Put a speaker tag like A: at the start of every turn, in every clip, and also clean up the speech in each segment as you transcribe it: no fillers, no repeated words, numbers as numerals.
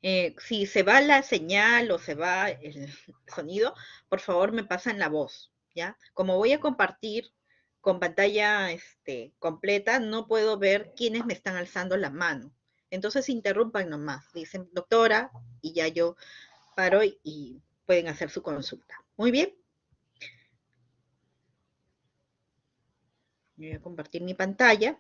A: Si se va la señal o se va el sonido, por favor me pasan la voz, ¿ya? Como voy a compartir con pantalla completa, no puedo ver quiénes me están alzando la mano. Entonces interrumpan nomás, dicen doctora, y ya yo paro y pueden hacer su consulta. Muy bien. Voy a compartir mi pantalla.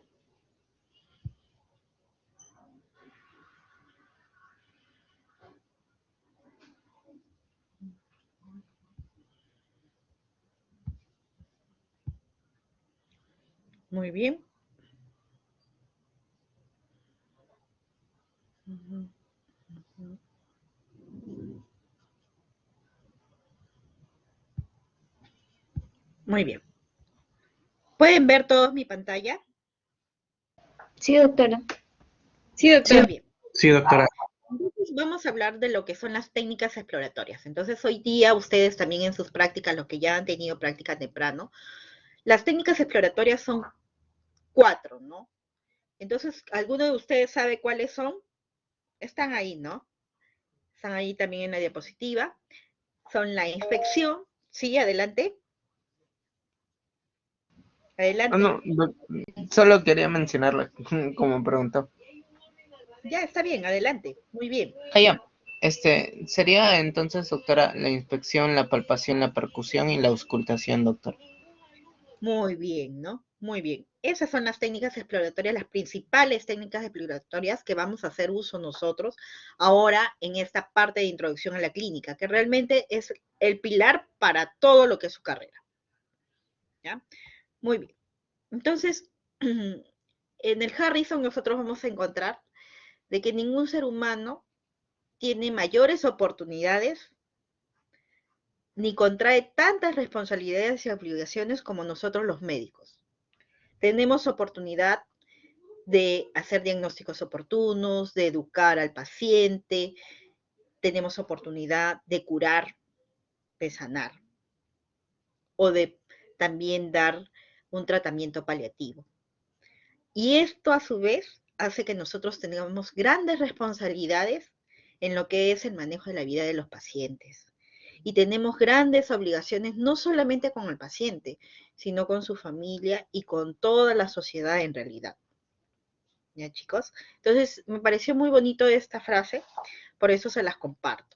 A: Muy bien. Muy bien. ¿Pueden ver todos mi pantalla?
B: Sí, doctora.
C: Sí,
A: Muy
C: doctora.
A: bien.
D: Sí, doctora.
A: Entonces vamos a hablar de lo que son las técnicas exploratorias. Entonces hoy día ustedes también en sus prácticas, los que ya han tenido práctica temprano, las técnicas exploratorias son 4, ¿no? Entonces, ¿alguno de ustedes sabe cuáles son? Están ahí, ¿no? Están ahí también en la diapositiva. Son la inspección, sí, adelante. Adelante.
D: No, solo quería mencionarla como preguntó.
A: Ya, está bien, adelante. Muy bien.
D: Ya. Sería entonces, doctora, la inspección, la palpación, la percusión y la auscultación, doctor.
A: Muy bien, ¿no? Muy bien. Esas son las técnicas exploratorias, las principales técnicas exploratorias que vamos a hacer uso nosotros ahora en esta parte de introducción a la clínica, que realmente es el pilar para todo lo que es su carrera. ¿Ya? Muy bien. Entonces, en el Harrison nosotros vamos a encontrar de que ningún ser humano tiene mayores oportunidades ni contrae tantas responsabilidades y obligaciones como nosotros los médicos. Tenemos oportunidad de hacer diagnósticos oportunos, de educar al paciente, tenemos oportunidad de curar, de sanar o de también dar un tratamiento paliativo. Y esto a su vez hace que nosotros tengamos grandes responsabilidades en lo que es el manejo de la vida de los pacientes. Y tenemos grandes obligaciones no solamente con el paciente, sino con su familia y con toda la sociedad en realidad. ¿Ya, chicos? Entonces, me pareció muy bonito esta frase, por eso se las comparto.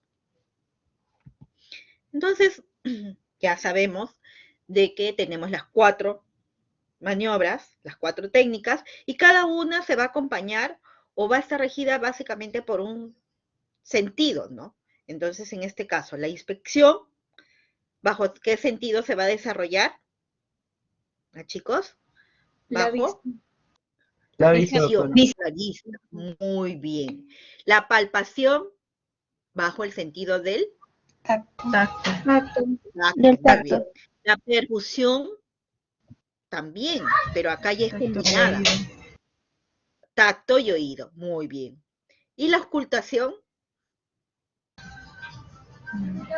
A: Entonces, ya sabemos de que tenemos las 4 maniobras, las 4 técnicas, y cada una se va a acompañar o va a estar regida básicamente por un sentido, ¿no? Entonces, en este caso, la inspección, ¿bajo qué sentido se va a desarrollar? ¿Ah, chicos?
B: La vista.
A: Bajo
D: La vista,
A: visión,
D: doctora.
A: la vista. Muy bien. La palpación, bajo el sentido del
C: Tacto.
B: Tacto.
A: tacto.
B: Del
A: Muy bien.
B: tacto.
A: La percusión también, pero acá ya es
C: Tacto y
A: combinada.
C: oído.
A: Tacto y oído. Muy bien. Y la auscultación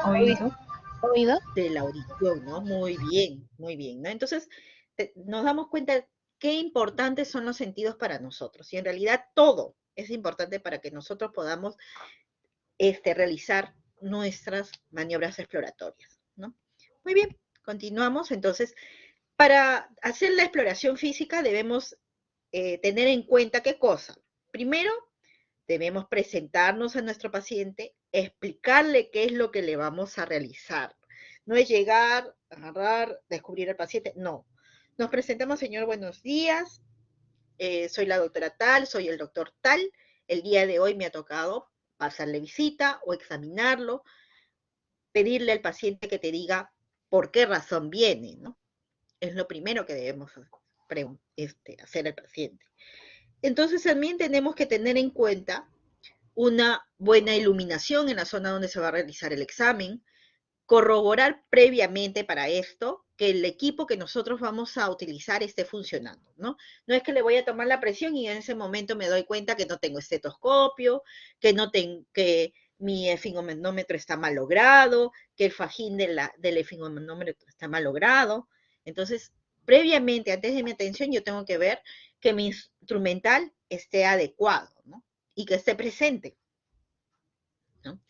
C: Oído.
B: Oído.
A: de la audición, ¿no? Muy bien, ¿no? Entonces, nos damos cuenta qué importantes son los sentidos para nosotros. Y en realidad todo es importante para que nosotros podamos realizar nuestras maniobras exploratorias, ¿no? Muy bien, continuamos. Entonces, para hacer la exploración física debemos tener en cuenta qué cosa. Primero, debemos presentarnos a nuestro paciente, explicarle qué es lo que le vamos a realizar. No es llegar, agarrar, descubrir al paciente, no. Nos presentamos, señor, buenos días, soy la doctora tal, soy el doctor tal, el día de hoy me ha tocado pasarle visita o examinarlo, pedirle al paciente que te diga por qué razón viene, ¿no? Es lo primero que debemos hacer al paciente. Entonces también tenemos que tener en cuenta una buena iluminación en la zona donde se va a realizar el examen, corroborar previamente para esto que el equipo que nosotros vamos a utilizar esté funcionando, ¿no? No es que le voy a tomar la presión y en ese momento me doy cuenta que no tengo estetoscopio, que mi efingomanómetro está mal logrado, que el fajín del efingomanómetro está mal logrado. Entonces, previamente, antes de mi atención, yo tengo que ver que mi instrumental esté adecuado, ¿no? Y que esté presente. ¿no?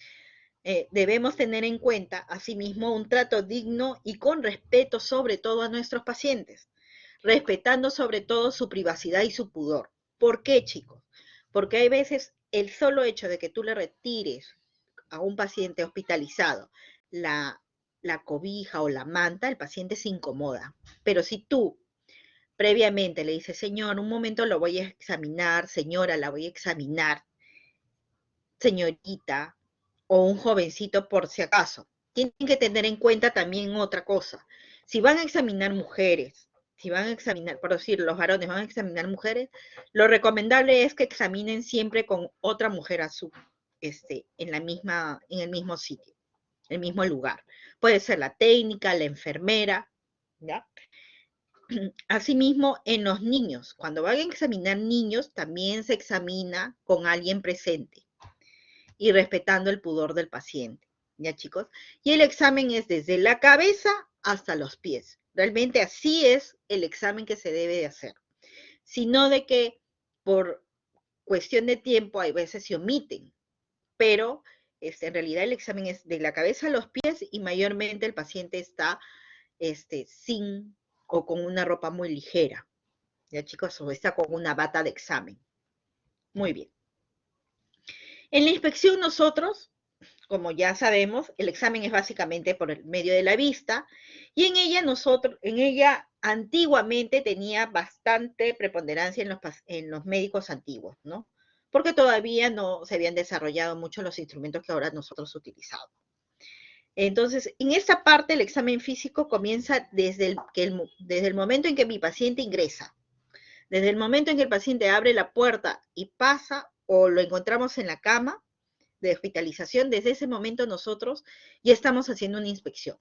A: Debemos tener en cuenta, asimismo, un trato digno y con respeto sobre todo a nuestros pacientes, respetando sobre todo su privacidad y su pudor. ¿Por qué, chicos? Porque hay veces el solo hecho de que tú le retires a un paciente hospitalizado la cobija o la manta, el paciente se incomoda. Pero si tú previamente le dices, señor, un momento lo voy a examinar, señora, la voy a examinar, señorita, o un jovencito por si acaso. Tienen que tener en cuenta también otra cosa. Si van a examinar mujeres, si van a examinar, por decir, los varones van a examinar mujeres, lo recomendable es que examinen siempre con otra mujer en el mismo sitio, el mismo lugar. Puede ser la técnica, la enfermera, ¿ya? Asimismo, en los niños, cuando van a examinar niños, también se examina con alguien presente y respetando el pudor del paciente, ¿ya, chicos? Y el examen es desde la cabeza hasta los pies. Realmente así es el examen que se debe de hacer. Sino de que por cuestión de tiempo hay veces se omiten, pero en realidad el examen es de la cabeza a los pies y mayormente el paciente está sin o con una ropa muy ligera, ¿ya, chicos? O está con una bata de examen. Muy bien. En la inspección nosotros, como ya sabemos, el examen es básicamente por el medio de la vista y en ella antiguamente tenía bastante preponderancia en los médicos antiguos, ¿no? Porque todavía no se habían desarrollado mucho los instrumentos que ahora nosotros utilizamos. Entonces, en esta parte el examen físico comienza desde el momento en que mi paciente ingresa. Desde el momento en que el paciente abre la puerta y pasa o lo encontramos en la cama de hospitalización, desde ese momento nosotros ya estamos haciendo una inspección.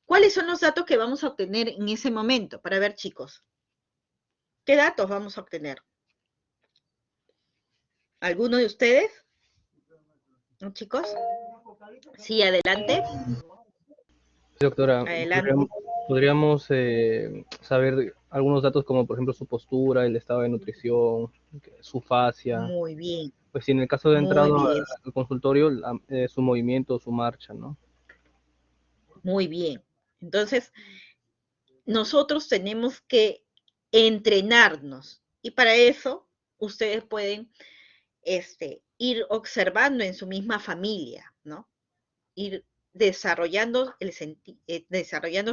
A: ¿Cuáles son los datos que vamos a obtener en ese momento? Para ver, chicos, ¿qué datos vamos a obtener? ¿Alguno de ustedes? ¿No, chicos? Sí, adelante.
E: Doctora,
A: Adelante.
E: podríamos saber algunos datos como por ejemplo su postura, el estado de nutrición, su fascia.
A: Muy bien.
E: Pues si en el caso de
A: Muy
E: entrado
A: bien.
E: al consultorio, su movimiento, su marcha, ¿no?
A: Muy bien. Entonces, nosotros tenemos que entrenarnos y para eso ustedes pueden ir observando en su misma familia, ¿no? Ir desarrollando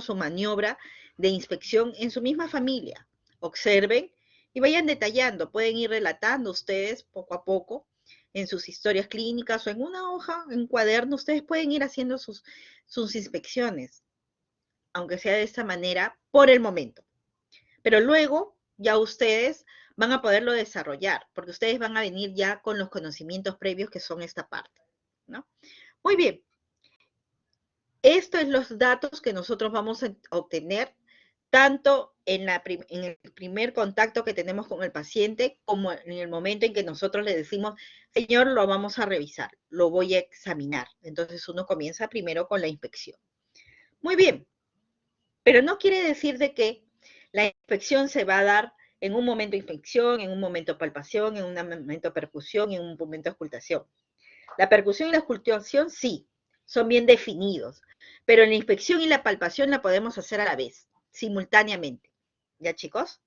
A: su maniobra de inspección en su misma familia. Observen y vayan detallando. Pueden ir relatando ustedes poco a poco en sus historias clínicas o en una hoja, en un cuaderno. Ustedes pueden ir haciendo sus inspecciones, aunque sea de esta manera, por el momento. Pero luego ya ustedes van a poderlo desarrollar, porque ustedes van a venir ya con los conocimientos previos que son esta parte, ¿no? Muy bien. Estos son los datos que nosotros vamos a obtener tanto en el primer contacto que tenemos con el paciente como en el momento en que nosotros le decimos, señor, lo vamos a revisar, lo voy a examinar. Entonces uno comienza primero con la inspección. Muy bien, pero no quiere decir de que la inspección se va a dar en un momento inspección, en un momento palpación, en un momento percusión, en un momento auscultación. La percusión y la auscultación sí, son bien definidos, pero en la inspección y la palpación la podemos hacer a la vez, simultáneamente. ¿Ya, chicos?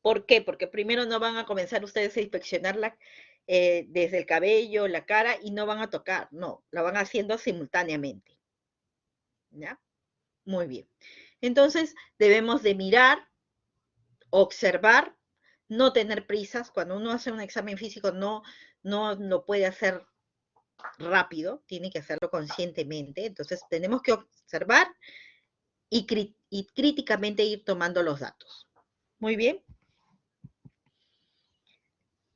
A: ¿Por qué? Porque primero no van a comenzar ustedes a inspeccionarla desde el cabello, la cara, y no van a tocar, no, la van haciendo simultáneamente. ¿Ya? Muy bien. Entonces, debemos de mirar, observar, no tener prisas. Cuando uno hace un examen físico, no lo puede hacer rápido, tiene que hacerlo conscientemente. Entonces, tenemos que observar y críticamente ir tomando los datos. Muy bien.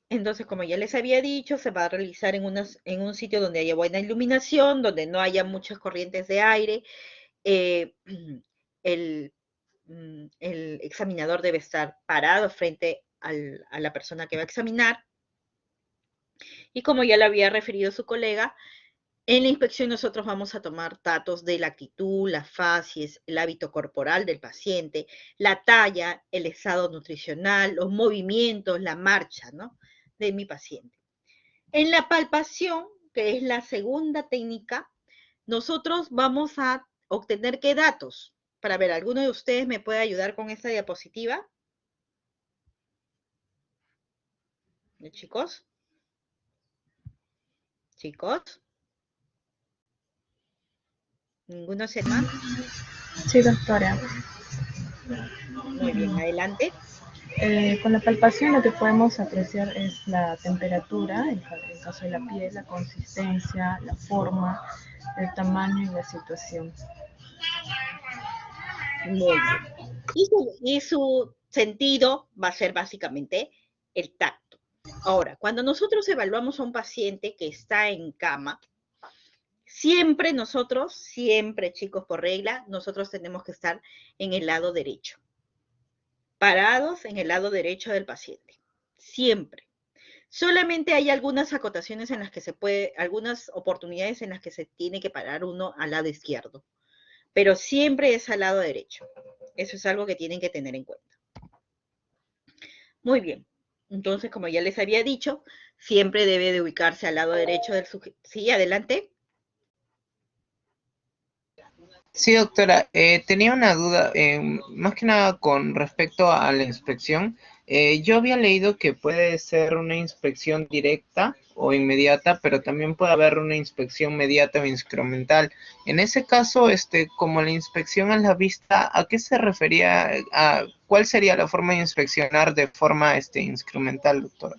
A: Entonces, como ya les había dicho, se va a realizar en un sitio donde haya buena iluminación, donde no haya muchas corrientes de aire. El examinador debe estar parado frente a la persona que va a examinar. Y como ya lo había referido su colega, en la inspección nosotros vamos a tomar datos de la actitud, las facies, el hábito corporal del paciente, la talla, el estado nutricional, los movimientos, la marcha, ¿no?, de mi paciente. En la palpación, que es la segunda técnica, nosotros vamos a obtener qué datos. Para ver, ¿alguno de ustedes me puede ayudar con esta diapositiva? Chicos. Chicos. ¿Ninguno se anima?
C: Sí, doctora.
A: Muy bien, adelante.
C: Con la palpación lo que podemos apreciar es la temperatura, en el caso de la piel, la consistencia, la forma, el tamaño y la situación.
A: Muy bien. Y su sentido va a ser básicamente el tacto. Ahora, cuando nosotros evaluamos a un paciente que está en cama, siempre chicos, por regla, nosotros tenemos que estar en el lado derecho. Parados en el lado derecho del paciente. Siempre. Solamente hay algunas acotaciones en las que se puede, algunas oportunidades en las que se tiene que parar uno al lado izquierdo. Pero siempre es al lado derecho. Eso es algo que tienen que tener en cuenta. Muy bien. Entonces, como ya les había dicho, siempre debe de ubicarse al lado derecho del sujeto. Sí, adelante.
D: Sí, doctora, tenía una duda, más que nada con respecto a la inspección. Yo había leído que puede ser una inspección directa o inmediata, pero también puede haber una inspección mediata o instrumental. En ese caso, como la inspección a la vista, ¿a qué se refería? ¿Cuál sería la forma de inspeccionar de forma instrumental, doctora?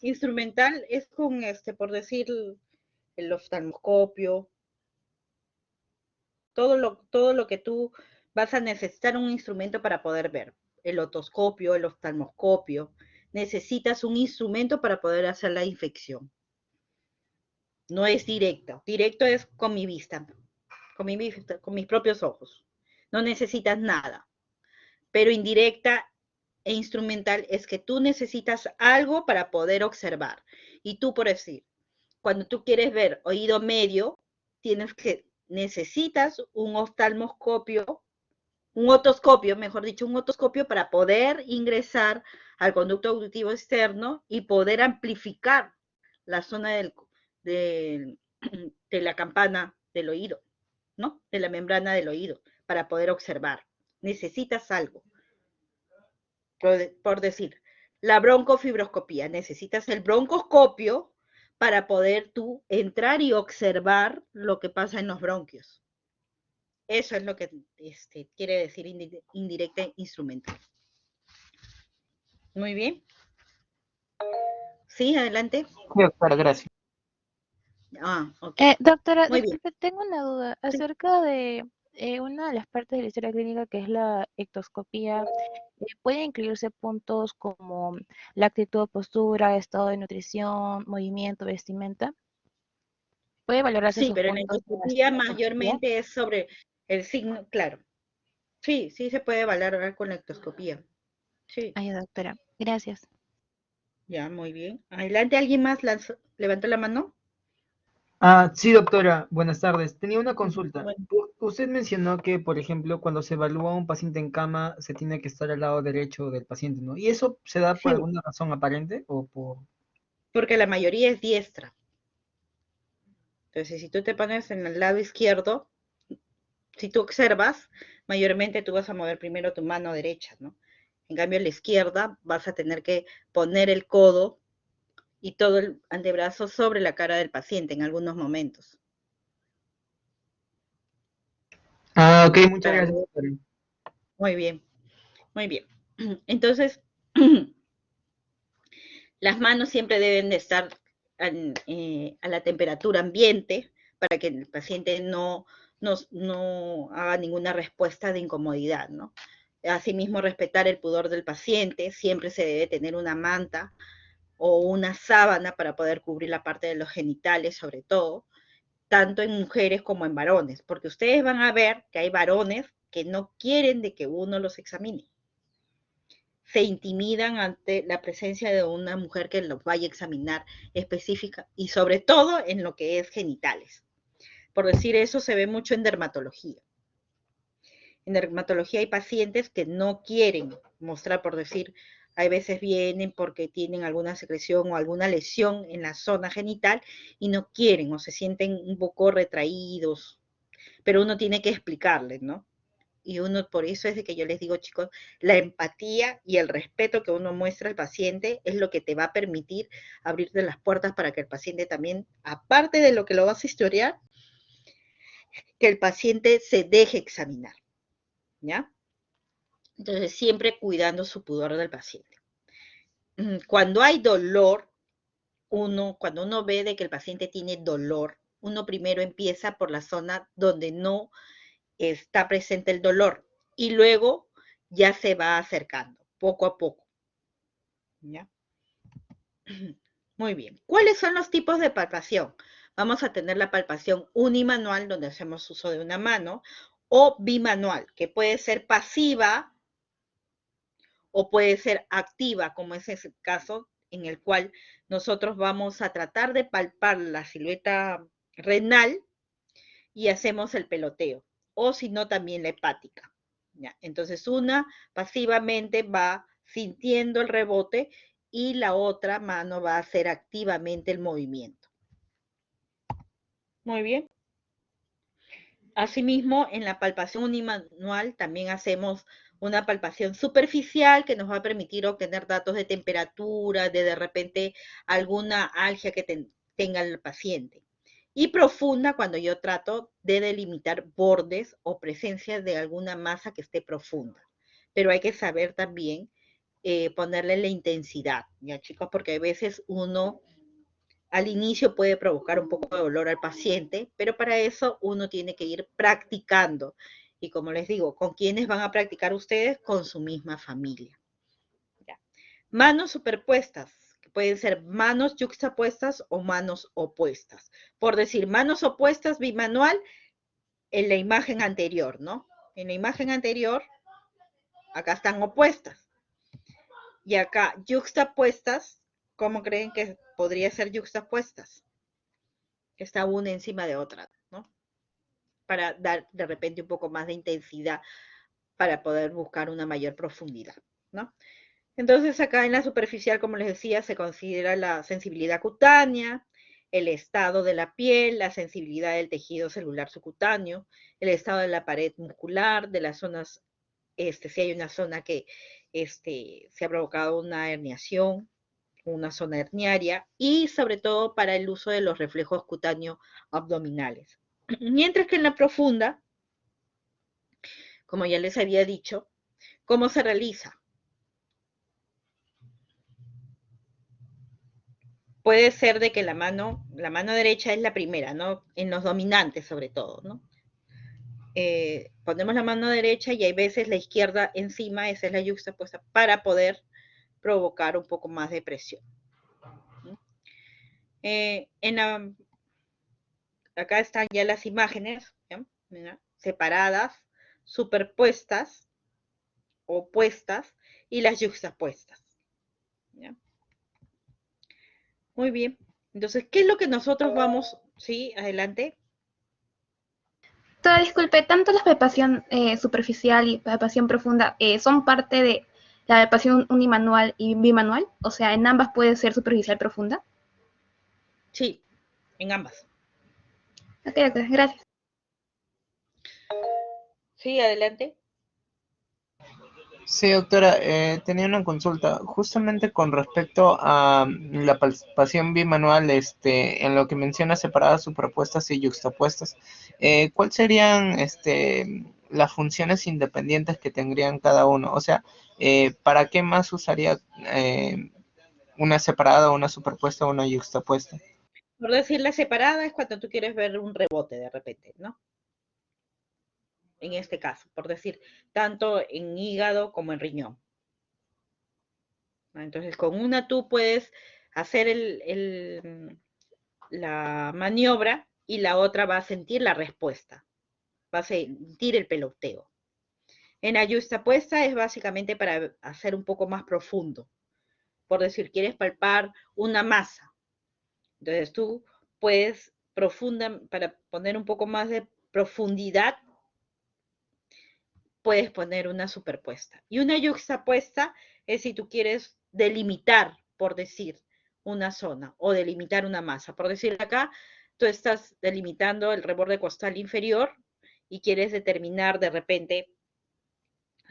A: Instrumental es con, por decir, el oftalmoscopio, todo lo que tú vas a necesitar un instrumento para poder ver. El otoscopio, el oftalmoscopio. Necesitas un instrumento para poder hacer la infección. No es directo. Directo es con mi vista, con mis propios ojos. No necesitas nada. Pero indirecta e instrumental es que tú necesitas algo para poder observar. Y tú, por decir, cuando tú quieres ver oído medio, necesitas un oftalmoscopio, un otoscopio, mejor dicho, un otoscopio para poder ingresar al conducto auditivo externo y poder amplificar la zona de la campana del oído, ¿no? De la membrana del oído, para poder observar. Necesitas algo. Por decir, la broncofibroscopía. Necesitas el broncoscopio para poder tú entrar y observar lo que pasa en los bronquios. Eso es lo que quiere decir indirecta instrumental. Muy bien. Sí, adelante.
D: Sí, doctora, gracias.
A: Ok.
B: Doctora,
A: Muy bien.
B: disculpe, tengo una duda
A: Sí.
B: acerca de una de las partes de la historia clínica que es la ectoscopía. ¿Pueden incluirse puntos como la actitud, postura, estado de nutrición, movimiento, vestimenta? ¿Puede valorarse
A: Sí,
B: esos
A: pero en la
B: puntos en la
A: endoscopía
B: ectoscopía?
A: mayormente es sobre el signo, claro. Sí, sí se puede valorar con la ectoscopía. Sí,
B: Ay, doctora, gracias.
A: ya, muy bien. Adelante, ¿alguien más levantó la mano?
F: Sí, doctora, buenas tardes. Tenía una consulta.
A: Bueno,
F: Usted mencionó que, por ejemplo, cuando se evalúa a un paciente en cama, se tiene que estar al lado derecho del paciente, ¿no? ¿Y eso se da por
A: sí,
F: alguna razón aparente o por...?
A: porque la mayoría es diestra. Entonces, si tú te pones en el lado izquierdo, si tú observas, mayormente tú vas a mover primero tu mano derecha, ¿no? En cambio, en la izquierda vas a tener que poner el codo y todo el antebrazo sobre la cara del paciente en algunos momentos.
F: Ok, muchas
A: Para
F: gracias,
A: poder...
F: doctora.
A: Muy bien, muy bien. Entonces, las manos siempre deben de estar a la temperatura ambiente para que el paciente no haga ninguna respuesta de incomodidad, ¿no? Asimismo, respetar el pudor del paciente, siempre se debe tener una manta o una sábana para poder cubrir la parte de los genitales, sobre todo, tanto en mujeres como en varones, porque ustedes van a ver que hay varones que no quieren de que uno los examine. Se intimidan ante la presencia de una mujer que los vaya a examinar específica y sobre todo en lo que es genitales. Por decir eso, se ve mucho en dermatología. En dermatología hay pacientes que no quieren mostrar, por decir, Hay veces vienen porque tienen alguna secreción o alguna lesión en la zona genital y no quieren o se sienten un poco retraídos, pero uno tiene que explicarles, ¿no? Y uno, por eso es de que yo les digo, chicos, la empatía y el respeto que uno muestra al paciente es lo que te va a permitir abrirte las puertas para que el paciente también, aparte de lo que lo vas a historiar, que el paciente se deje examinar, ¿ya? Entonces, siempre cuidando su pudor del paciente. Cuando hay dolor, cuando uno ve de que el paciente tiene dolor, uno primero empieza por la zona donde no está presente el dolor y luego ya se va acercando poco a poco. ¿Ya? Muy bien. ¿Cuáles son los tipos de palpación? Vamos a tener la palpación unimanual, donde hacemos uso de una mano, o bimanual, que puede ser pasiva o puede ser activa, como es el caso en el cual nosotros vamos a tratar de palpar la silueta renal y hacemos el peloteo, o si no también la hepática. ¿Ya? Entonces una pasivamente va sintiendo el rebote y la otra mano va a hacer activamente el movimiento. Muy bien. Asimismo, en la palpación unimanual también hacemos una palpación superficial que nos va a permitir obtener datos de temperatura, de repente alguna algia que tenga el paciente. Y profunda cuando yo trato de delimitar bordes o presencia de alguna masa que esté profunda. Pero hay que saber también ponerle la intensidad, ¿ya chicos? Porque a veces uno al inicio puede provocar un poco de dolor al paciente, pero para eso uno tiene que ir practicando. Y como les digo, ¿con quiénes van a practicar ustedes? Con su misma familia. ¿Ya? Manos superpuestas, que pueden ser manos yuxtapuestas o manos opuestas. Por decir, manos opuestas bimanual en la imagen anterior, ¿no? En la imagen anterior, acá están opuestas. Y acá yuxtapuestas, ¿cómo creen que podría ser yuxtapuestas? Que está una encima de otra, ¿no? Para dar de repente un poco más de intensidad para poder buscar una mayor profundidad, ¿no? Entonces acá en la superficial, como les decía, se considera la sensibilidad cutánea, el estado de la piel, la sensibilidad del tejido celular subcutáneo, el estado de la pared muscular, de las zonas, si hay una zona que se ha provocado una herniación, una zona herniaria, y sobre todo para el uso de los reflejos cutáneos abdominales. Mientras que en la profunda, como ya les había dicho, ¿cómo se realiza? Puede ser de que la mano derecha es la primera, ¿no? En los dominantes sobre todo, ¿no? Ponemos la mano derecha y hay veces la izquierda encima, esa es la yuxtapuesta, para poder provocar un poco más de presión. Acá están ya las imágenes, ¿ya? Separadas, superpuestas, opuestas y las yuxtapuestas. ¿Ya? Muy bien. Entonces, ¿qué es lo que nosotros vamos? Sí, adelante.
G: Disculpe, tanto la palpación superficial y palpación profunda son parte de la palpación unimanual y bimanual, o sea, en ambas puede ser superficial profunda.
A: Sí, en ambas.
G: Ok, gracias.
A: Sí, adelante.
D: Sí, doctora, tenía una consulta justamente con respecto a la palpación bimanual, en lo que menciona separadas, superpuestas y yuxtapuestas. ¿Cuáles serían, las funciones independientes que tendrían cada uno? O sea, ¿para qué más usaría una separada, una superpuesta o una yuxtapuesta?
A: Por decir la separada es cuando tú quieres ver un rebote de repente, ¿no? En este caso, por decir, tanto en hígado como en riñón. Entonces, con una tú puedes hacer la maniobra y la otra va a sentir la respuesta, va a sentir el peloteo. En la yuxtapuesta es básicamente para hacer un poco más profundo. Por decir, quieres palpar una masa. Entonces tú puedes para poner un poco más de profundidad, puedes poner una superpuesta. Y una yuxtapuesta es si tú quieres delimitar, por decir, una zona o delimitar una masa. Por decir acá, tú estás delimitando el reborde costal inferior y quieres determinar de repente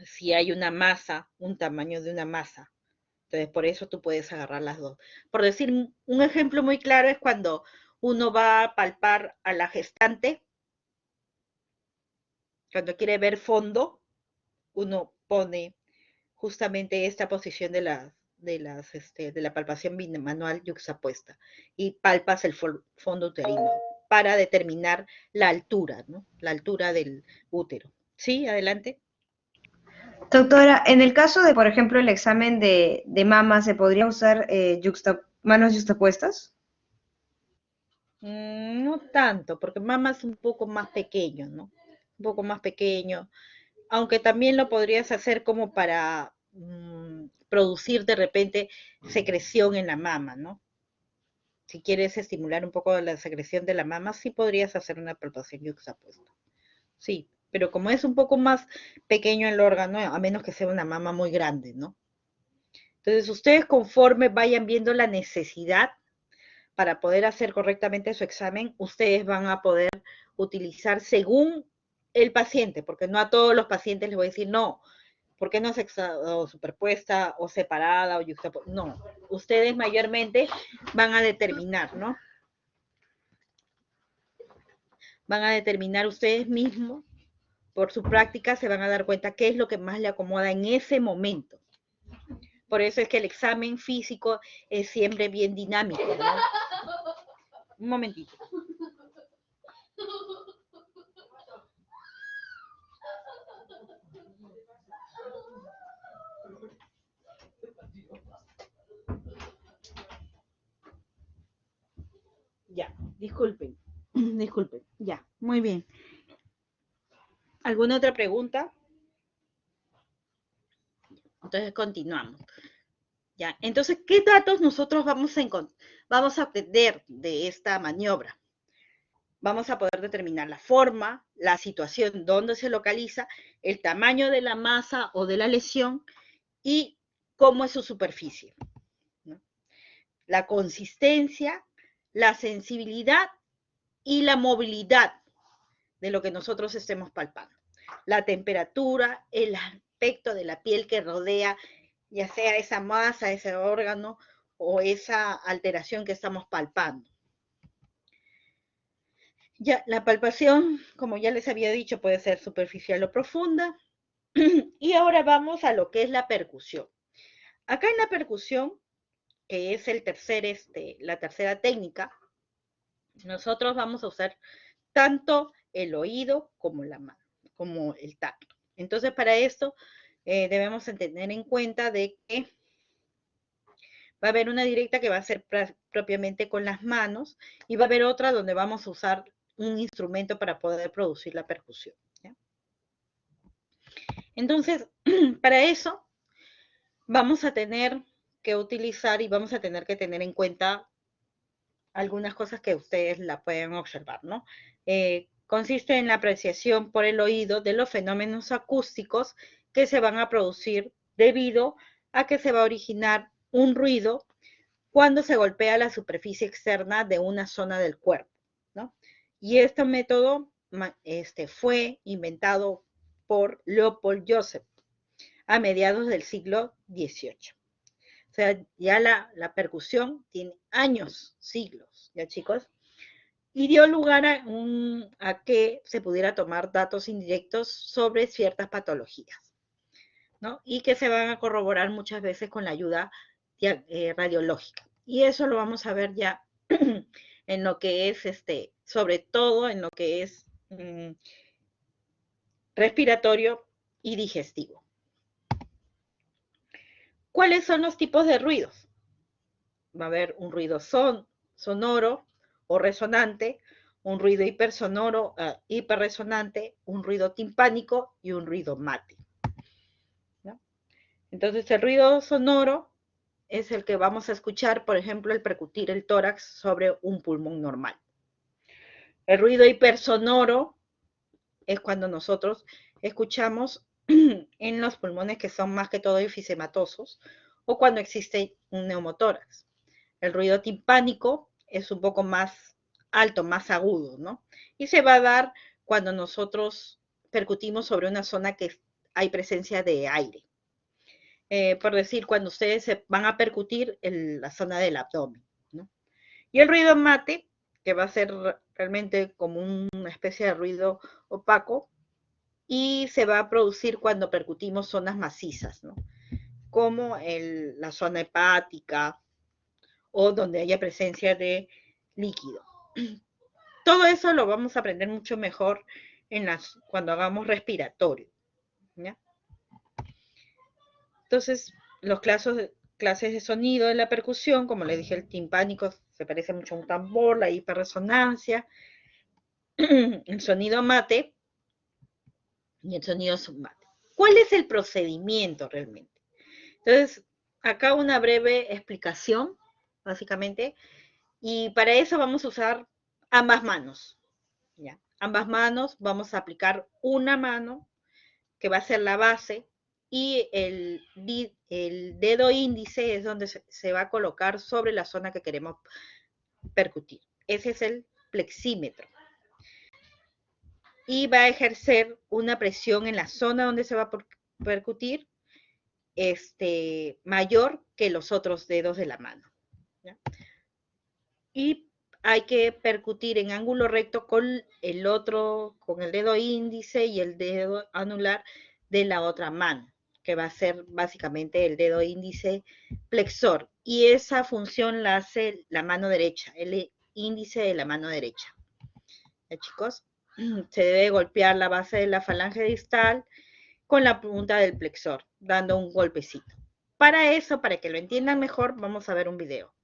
A: si hay una masa, un tamaño de una masa. Entonces, por eso tú puedes agarrar las dos. Por decir, un ejemplo muy claro es cuando uno va a palpar a la gestante, cuando quiere ver fondo, uno pone justamente esta posición de la palpación bimanual yuxtapuesta y palpas el fondo uterino para determinar la altura, ¿no? La altura del útero. ¿Sí? Adelante.
H: Doctora, en el caso de, por ejemplo, el examen de mama, ¿se podría usar manos yuxtapuestas?
A: No tanto, porque mama es un poco más pequeño, ¿no? Un poco más pequeño, aunque también lo podrías hacer como para producir de repente secreción en la mama, ¿no? Si quieres estimular un poco la secreción de la mama, sí podrías hacer una palpación yuxtapuesta. Sí, pero como es un poco más pequeño el órgano, a menos que sea una mama muy grande, ¿no? Entonces, ustedes conforme vayan viendo la necesidad para poder hacer correctamente su examen, ustedes van a poder utilizar según el paciente, porque no a todos los pacientes les voy a decir, no, ¿por qué no es superpuesta o separada o yuxtapuesta? No, ustedes mayormente van a determinar, ¿no? Van a determinar ustedes mismos, por su práctica, se van a dar cuenta qué es lo que más le acomoda en ese momento. Por eso es que el examen físico es siempre bien dinámico, ¿no? Un momentito. Ya, disculpen, disculpen, ya, muy bien. ¿Alguna otra pregunta? Entonces continuamos. Ya, entonces, ¿qué datos nosotros vamos a obtener de esta maniobra? Vamos a poder determinar la forma, la situación donde se localiza, el tamaño de la masa o de la lesión y cómo es su superficie, ¿no? La consistencia, la sensibilidad y la movilidad de lo que nosotros estemos palpando. La temperatura, el aspecto de la piel que rodea, ya sea esa masa, ese órgano o esa alteración que estamos palpando. Ya, la palpación, como ya les había dicho, puede ser superficial o profunda. Y ahora vamos a lo que es la percusión. Acá en la percusión, que es la tercera técnica, nosotros vamos a usar tanto el oído como la mano, como el tacto. Entonces, para esto debemos tener en cuenta de que va a haber una directa que va a ser propiamente con las manos y va a haber otra donde vamos a usar un instrumento para poder producir la percusión, ¿ya? Entonces, para eso vamos a tener que utilizar y vamos a tener que tener en cuenta algunas cosas que ustedes la pueden observar, ¿no? Consiste en la apreciación por el oído de los fenómenos acústicos que se van a producir debido a que se va a originar un ruido cuando se golpea la superficie externa de una zona del cuerpo, ¿no? Y este método fue inventado por Leopold Joseph a mediados del siglo XVIII. O sea, ya la percusión tiene años, siglos, ¿ya, chicos? Y dio lugar a que se pudiera tomar datos indirectos sobre ciertas patologías, ¿no? Y que se van a corroborar muchas veces con la ayuda radiológica. Y eso lo vamos a ver ya en lo que es, sobre todo en lo que es respiratorio y digestivo. ¿Cuáles son los tipos de ruidos? Va a haber un ruido sonoro o resonante, un ruido hipersonoro, hiperresonante, un ruido timpánico y un ruido mate, ¿no? Entonces, el ruido sonoro es el que vamos a escuchar, por ejemplo, el percutir el tórax sobre un pulmón normal. El ruido hipersonoro es cuando nosotros escuchamos en los pulmones que son más que todo enfisematosos o cuando existe un neumotórax. El ruido timpánico es un poco más alto, más agudo, ¿no? Y se va a dar cuando nosotros percutimos sobre una zona que hay presencia de aire. Por decir, cuando ustedes se van a percutir en la zona del abdomen, ¿no? Y el ruido mate, que va a ser realmente como una especie de ruido opaco, y se va a producir cuando percutimos zonas macizas, ¿no? Como la zona hepática o donde haya presencia de líquido. Todo eso lo vamos a aprender mucho mejor cuando hagamos respiratorio, ¿ya? Entonces, los clases de sonido de la percusión, como les dije, el timpánico se parece mucho a un tambor, la hiperresonancia, el sonido mate y el sonido submate. ¿Cuál es el procedimiento realmente? Entonces, acá una breve explicación, básicamente, y para eso vamos a usar ambas manos, ¿ya? Ambas manos, vamos a aplicar una mano, que va a ser la base, y el dedo índice es donde se va a colocar sobre la zona que queremos percutir. Ese es el plexímetro. Y va a ejercer una presión en la zona donde se va a percutir mayor que los otros dedos de la mano, ¿ya? Y hay que percutir en ángulo recto con el dedo índice y el dedo anular de la otra mano, que va a ser básicamente el dedo índice flexor. Y esa función la hace la mano derecha, el índice de la mano derecha. ¿Ya, chicos? Se debe golpear la base de la falange distal con la punta del flexor, dando un golpecito. Para eso, para que lo entiendan mejor, vamos a ver un video.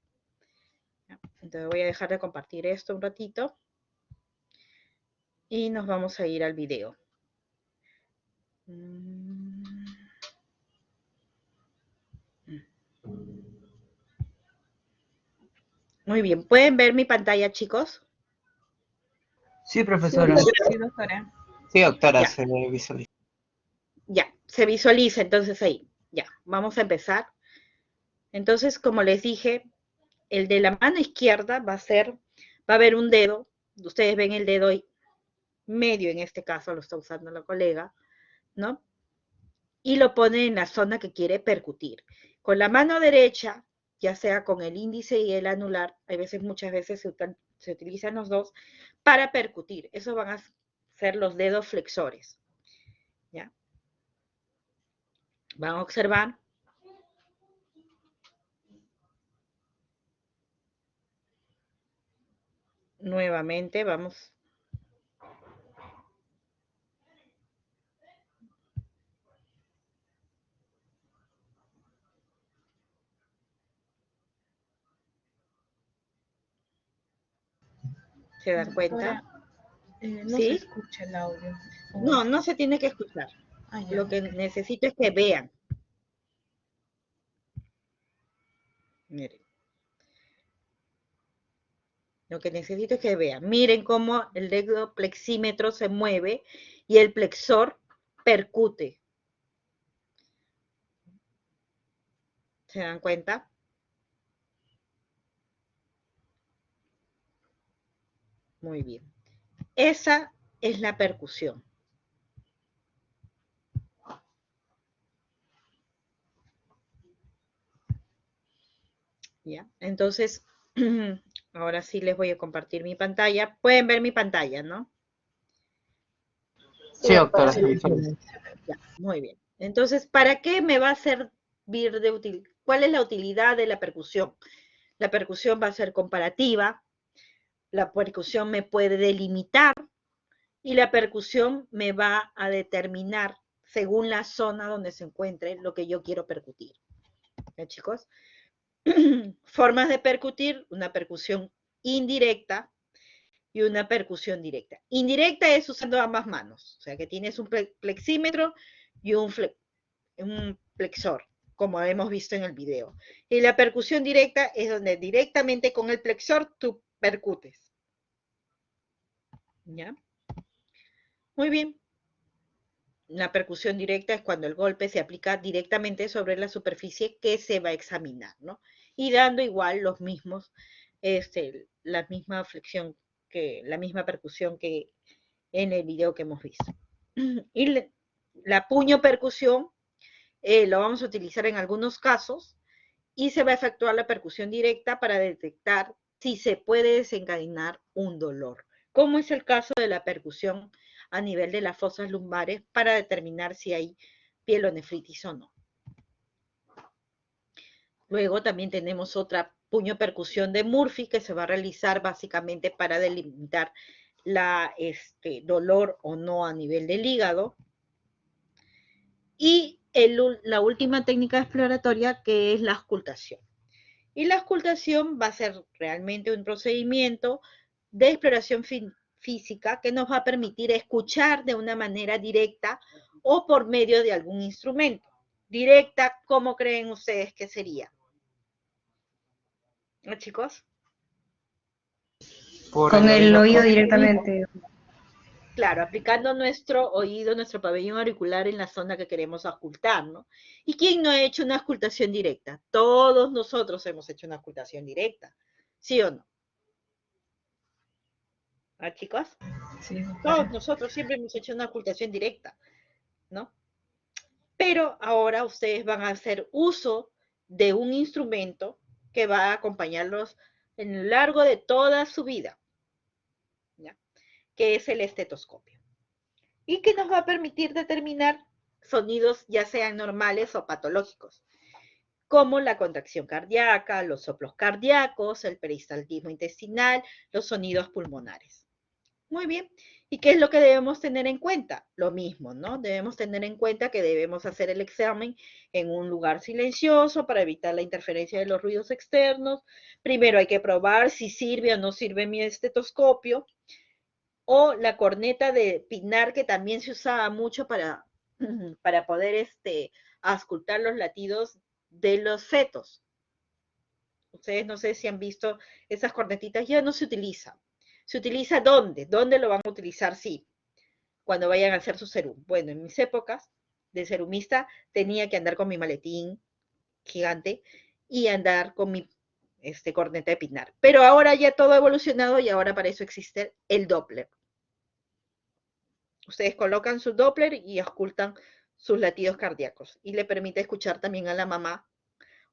A: Entonces voy a dejar de compartir esto un ratito y nos vamos a ir al video. Muy bien, ¿pueden ver mi pantalla, chicos?
F: Sí, profesora.
C: Sí, doctora.
D: Sí, doctora,
A: Ya.
D: se visualiza.
A: Ya, se visualiza entonces ahí. Ya, vamos a empezar. Entonces, como les dije, el de la mano izquierda va a haber un dedo. Ustedes ven el dedo medio, en este caso lo está usando la colega, ¿no? Y lo pone en la zona que quiere percutir. Con la mano derecha, ya sea con el índice y el anular, muchas veces se utilizan los dos, para percutir. Esos van a ser los dedos flexores, ¿ya? Van a observar. Nuevamente, vamos. ¿Se dan cuenta?
C: No
A: ¿Sí?
C: se escucha el audio.
A: No, no se tiene que escuchar.
C: Ya.
A: Lo que necesito es que vean. Miren. Lo que necesito es que vean. Miren cómo el dedo plexímetro se mueve y el flexor percute. ¿Se dan cuenta? Muy bien. Esa es la percusión. ¿Ya? Entonces, ahora sí les voy a compartir mi pantalla. Pueden ver mi pantalla, ¿no?
D: Sí, doctora, se visualiza.
A: Ya, muy bien. Entonces, ¿para qué me va a servir de útil? ¿Cuál es la utilidad de la percusión? La percusión va a ser comparativa, la percusión me puede delimitar y la percusión me va a determinar según la zona donde se encuentre lo que yo quiero percutir. ¿Ya, chicos? Formas de percutir, una percusión indirecta y una percusión directa. Indirecta es usando ambas manos, o sea que tienes un plexímetro y un flexor, como hemos visto en el video. Y la percusión directa es donde directamente con el flexor tú percutes. ¿Ya? Muy bien. La percusión directa es cuando el golpe se aplica directamente sobre la superficie que se va a examinar, ¿no? Y dando igual los mismos, la misma flexión la misma percusión que en el video que hemos visto. Y la puño percusión lo vamos a utilizar en algunos casos y se va a efectuar la percusión directa para detectar si se puede desencadenar un dolor, como es el caso de la percusión a nivel de las fosas lumbares para determinar si hay pielonefritis o no. Luego también tenemos otra puño percusión de Murphy que se va a realizar básicamente para delimitar la dolor o no a nivel del hígado. Y la última técnica exploratoria que es la auscultación. Y la auscultación va a ser realmente un procedimiento de exploración física que nos va a permitir escuchar de una manera directa o por medio de algún instrumento. Directa, ¿cómo creen ustedes que sería? ¿No, chicos?
D: Por
H: Con el oído
D: cósmico.
H: directamente.
A: Claro, aplicando nuestro oído, nuestro pabellón auricular en la zona que queremos auscultar, ¿no? ¿Y quién no ha hecho una auscultación directa? Todos nosotros hemos hecho una auscultación directa, ¿sí o no? ¿Ah, chicos?
C: Sí,
A: Todos nosotros siempre hemos hecho una auscultación directa, ¿no? Pero ahora ustedes van a hacer uso de un instrumento que va a acompañarlos en lo largo de toda su vida, ¿ya? Que es el estetoscopio. Y que nos va a permitir determinar sonidos ya sean normales o patológicos, como la contracción cardíaca, los soplos cardíacos, el peristaltismo intestinal, los sonidos pulmonares. Muy bien. ¿Y qué es lo que debemos tener en cuenta? Lo mismo, ¿no? Debemos tener en cuenta que debemos hacer el examen en un lugar silencioso para evitar la interferencia de los ruidos externos. Primero hay que probar si sirve o no sirve mi estetoscopio. O la corneta de pinar, que también se usaba mucho para poder auscultar los latidos de los fetos. Ustedes no sé si han visto esas cornetitas, ya no se utiliza. ¿Se utiliza dónde? ¿Dónde lo van a utilizar? Sí, cuando vayan a hacer su serum. Bueno, en mis épocas de serumista tenía que andar con mi maletín gigante y andar con mi corneta de pinar. Pero ahora ya todo ha evolucionado y ahora para eso existe el Doppler. Ustedes colocan su Doppler y auscultan sus latidos cardíacos y le permite escuchar también a la mamá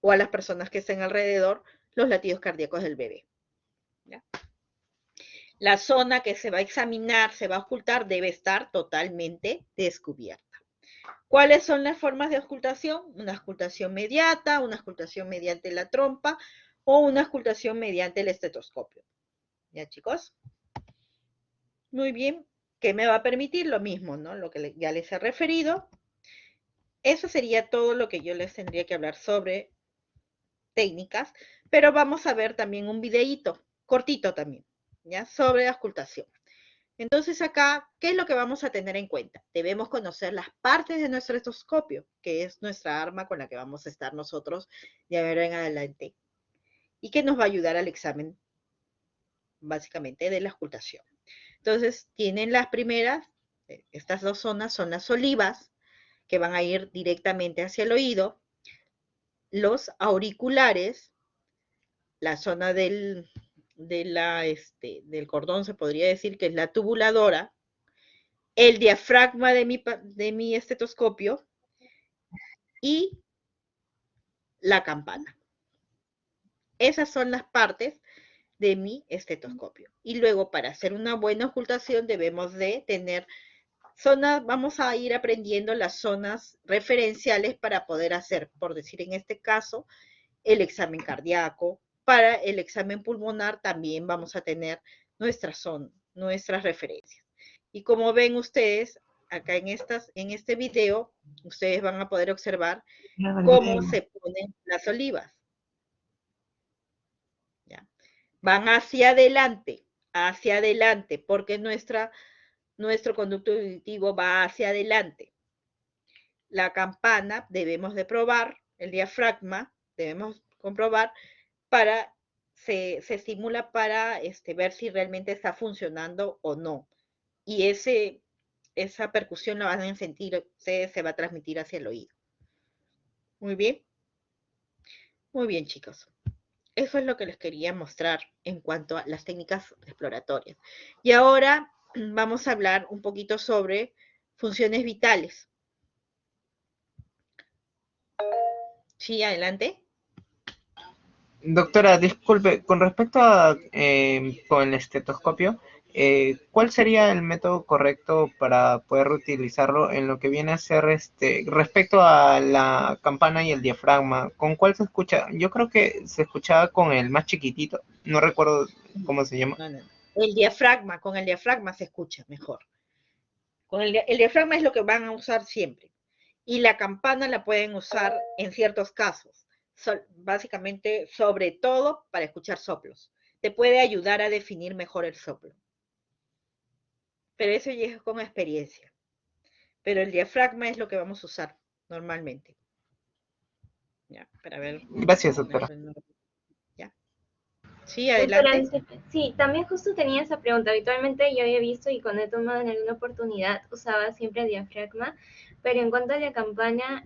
A: o a las personas que estén alrededor los latidos cardíacos del bebé. ¿Ya? La zona que se va a examinar, se va a auscultar, debe estar totalmente descubierta. ¿Cuáles son las formas de auscultación? Una auscultación mediata, una auscultación mediante la trompa o una auscultación mediante el estetoscopio. ¿Ya, chicos? Muy bien. ¿Qué me va a permitir? Lo mismo, ¿no? Lo que ya les he referido. Eso sería todo lo que yo les tendría que hablar sobre técnicas, pero vamos a ver también un videíto, cortito también, ¿ya? Sobre auscultación. Entonces acá, ¿qué es lo que vamos a tener en cuenta? Debemos conocer las partes de nuestro estetoscopio, que es nuestra arma con la que vamos a estar nosotros de ahora en adelante, y que nos va a ayudar al examen, básicamente, de la auscultación. Entonces, tienen las primeras, estas dos zonas son las olivas, que van a ir directamente hacia el oído, los auriculares, la zona del cordón se podría decir que es la tubuladora, el diafragma de mi estetoscopio y la campana. Esas son las partes de mi estetoscopio. Y luego, para hacer una buena ocultación, debemos de tener zonas, vamos a ir aprendiendo las zonas referenciales para poder hacer, por decir en este caso, el examen cardíaco. Para el examen pulmonar también vamos a tener nuestras referencias. Y como ven ustedes, acá en este video, ustedes van a poder observar cómo se ponen las olivas. ¿Ya? Van hacia adelante, porque nuestro conducto auditivo va hacia adelante. La campana debemos de probar, el diafragma debemos comprobar se estimula para ver si realmente está funcionando o no. Y esa percusión la van a sentir, se va a transmitir hacia el oído. Muy bien. Muy bien, chicos. Eso es lo que les quería mostrar en cuanto a las técnicas exploratorias. Y ahora vamos a hablar un poquito sobre funciones vitales. Sí, adelante.
D: Doctora, disculpe, con respecto a con el estetoscopio, ¿cuál sería el método correcto para poder utilizarlo en lo que viene a ser respecto a la campana y el diafragma? ¿Con cuál se escucha? Yo creo que se escuchaba con el más chiquitito, no recuerdo cómo se llama.
A: No, no. El diafragma, con el diafragma se escucha mejor. Con el diafragma es lo que van a usar siempre. Y la campana la pueden usar en ciertos casos. Básicamente, sobre todo para escuchar soplos. Te puede ayudar a definir mejor el soplo. Pero eso ya es con experiencia. Pero el diafragma es lo que vamos a usar normalmente. Ya, para ver.
D: Gracias, doctora.
A: Ya. Sí, adelante.
I: Sí, también justo tenía esa pregunta. Habitualmente yo había visto y cuando he tomado en alguna oportunidad usaba siempre el diafragma, pero en cuanto a la campana,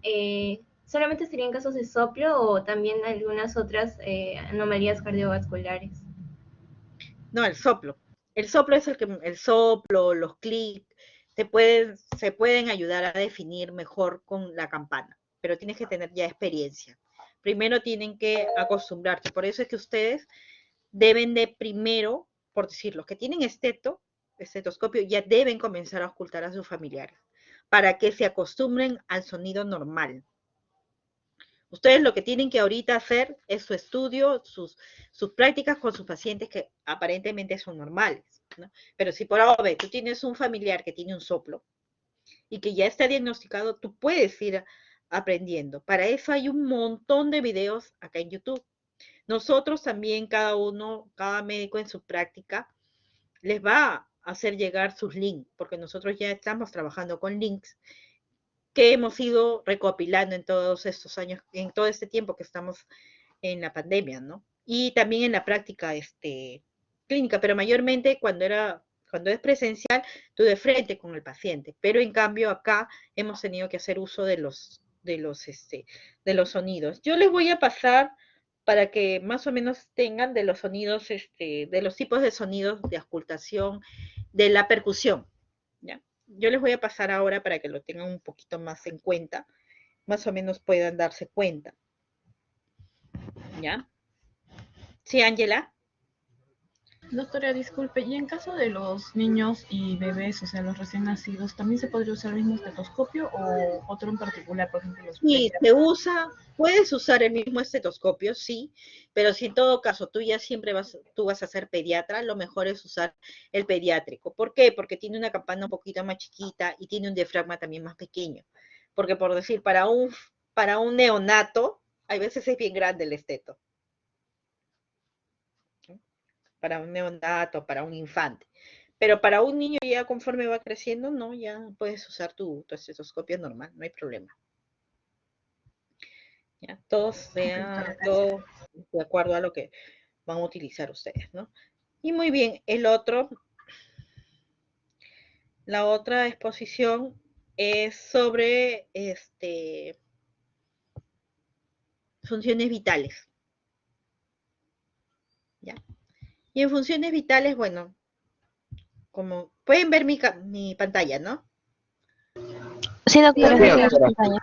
I: ¿solamente serían casos de soplo o también algunas otras anomalías cardiovasculares?
A: No, el soplo. El soplo es el soplo, los clics, se pueden ayudar a definir mejor con la campana, pero tienes que tener ya experiencia. Primero tienen que acostumbrarse. Por eso es que ustedes deben de primero, por decir, los que tienen estetoscopio, ya deben comenzar a ocultar a sus familiares, para que se acostumbren al sonido normal. Ustedes lo que tienen que ahorita hacer es su estudio, sus prácticas con sus pacientes que aparentemente son normales, ¿no? Pero si por ahora tú tienes un familiar que tiene un soplo y que ya está diagnosticado, tú puedes ir aprendiendo. Para eso hay un montón de videos acá en YouTube. Nosotros también, cada médico en su práctica, les va a hacer llegar sus links, porque nosotros ya estamos trabajando con links que hemos ido recopilando en todos estos años, en todo este tiempo que estamos en la pandemia, ¿no? Y también en la práctica clínica, pero mayormente cuando es presencial, tú de frente con el paciente, pero en cambio acá hemos tenido que hacer uso de los sonidos. Yo les voy a pasar para que más o menos tengan de los sonidos, de los tipos de sonidos de auscultación, de la percusión, ¿ya? Yo les voy a pasar ahora para que lo tengan un poquito más en cuenta, más o menos puedan darse cuenta. ¿Ya? Sí, Ángela.
C: Doctora, disculpe, y en caso de los niños y bebés, o sea, los recién nacidos, ¿también se podría usar el mismo estetoscopio o otro en particular, por ejemplo, los
A: Sí, puedes usar el mismo estetoscopio, sí, pero si en todo caso tú vas a ser pediatra, lo mejor es usar el pediátrico. ¿Por qué? Porque tiene una campana un poquito más chiquita y tiene un diafragma también más pequeño. Porque por decir, para un neonato, hay veces es bien grande el esteto. Para un neonato, para un infante. Pero para un niño ya conforme va creciendo, no, ya puedes usar tu estetoscopio normal, no hay problema. ¿Ya? Todo de acuerdo a lo que van a utilizar ustedes, ¿no? Y muy bien, la otra exposición es sobre funciones vitales. ¿Ya? Y en funciones vitales, bueno, como pueden ver mi pantalla, ¿no?
B: Sí, doctora,
A: Sí,
B: sí,
A: doctora.
B: su pantalla.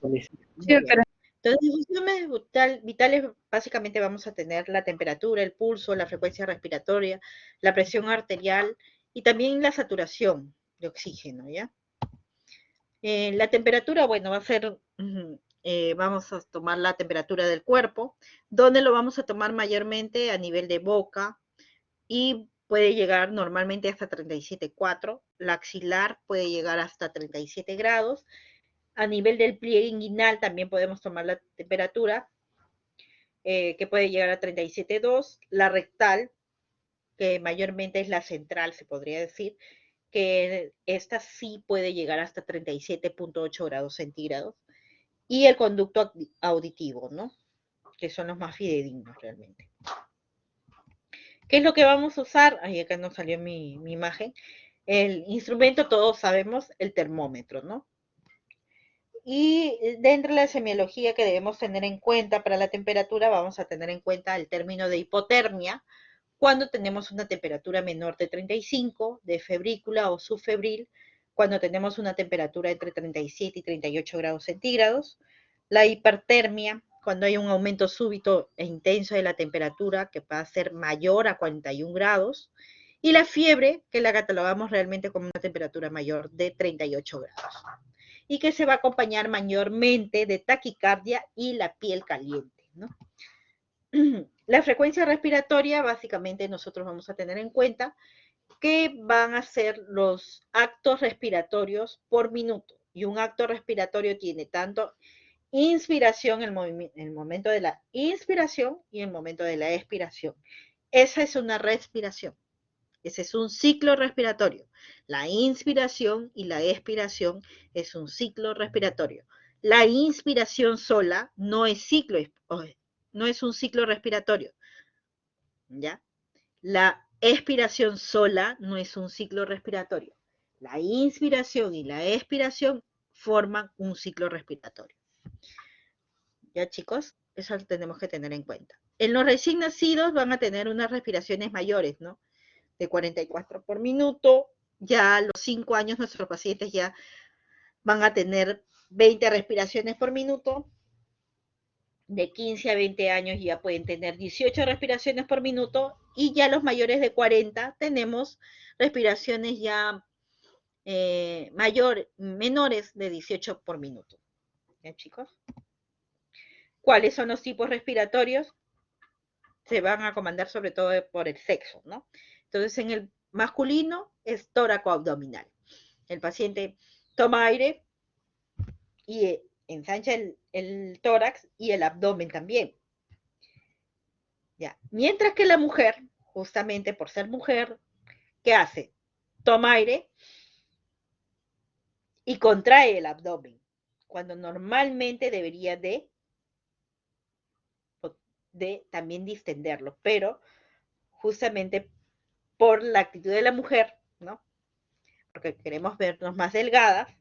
C: Sí, doctora.
A: Entonces, en funciones vitales, básicamente vamos a tener la temperatura, el pulso, la frecuencia respiratoria, la presión arterial y también la saturación de oxígeno, ¿ya? La temperatura, bueno, va a ser, vamos a tomar la temperatura del cuerpo, donde lo vamos a tomar mayormente a nivel de boca y puede llegar normalmente hasta 37,4. La axilar puede llegar hasta 37 grados. A nivel del pliegue inguinal también podemos tomar la temperatura, que puede llegar a 37,2. La rectal, que mayormente es la central, se podría decir, que esta sí puede llegar hasta 37,8 grados centígrados. Y el conducto auditivo, ¿no? Que son los más fidedignos realmente. ¿Qué es lo que vamos a usar? Ahí acá nos salió mi imagen. El instrumento, todos sabemos, el termómetro, ¿no? Y dentro de la semiología que debemos tener en cuenta para la temperatura, vamos a tener en cuenta el término de hipotermia, cuando tenemos una temperatura menor de 35, de febrícula o subfebril, cuando tenemos una temperatura entre 37 y 38 grados centígrados, la hipertermia, cuando hay un aumento súbito e intenso de la temperatura que va a ser mayor a 41 grados, y la fiebre, que la catalogamos realmente como una temperatura mayor de 38 grados, y que se va a acompañar mayormente de taquicardia y la piel caliente, ¿no? La frecuencia respiratoria, básicamente nosotros vamos a tener en cuenta que van a ser los actos respiratorios por minuto, y un acto respiratorio tiene tanto inspiración, el momento de la inspiración y el momento de la expiración. Esa es una respiración. Ese es un ciclo respiratorio. La inspiración y la expiración es un ciclo respiratorio. La inspiración sola no es un ciclo respiratorio, ¿ya? La expiración sola no es un ciclo respiratorio. La inspiración y la expiración forman un ciclo respiratorio. ¿Ya, chicos? Eso lo tenemos que tener en cuenta. En los recién nacidos van a tener unas respiraciones mayores, ¿no? De 44 por minuto. Ya a los 5 años nuestros pacientes ya van a tener 20 respiraciones por minuto. De 15 a 20 años ya pueden tener 18 respiraciones por minuto, y ya los mayores de 40 tenemos respiraciones ya menores de 18 por minuto. ¿Ya, chicos? ¿Cuáles son los tipos respiratorios? Se van a comandar sobre todo por el sexo, ¿no? Entonces, en el masculino es tóraco-abdominal. El paciente toma aire y ensancha el tórax y el abdomen también. ¿Ya? Mientras que la mujer, justamente por ser mujer, ¿qué hace? Toma aire y contrae el abdomen, cuando normalmente debería de también distenderlo, pero justamente por la actitud de la mujer, ¿no? Porque queremos vernos más delgadas,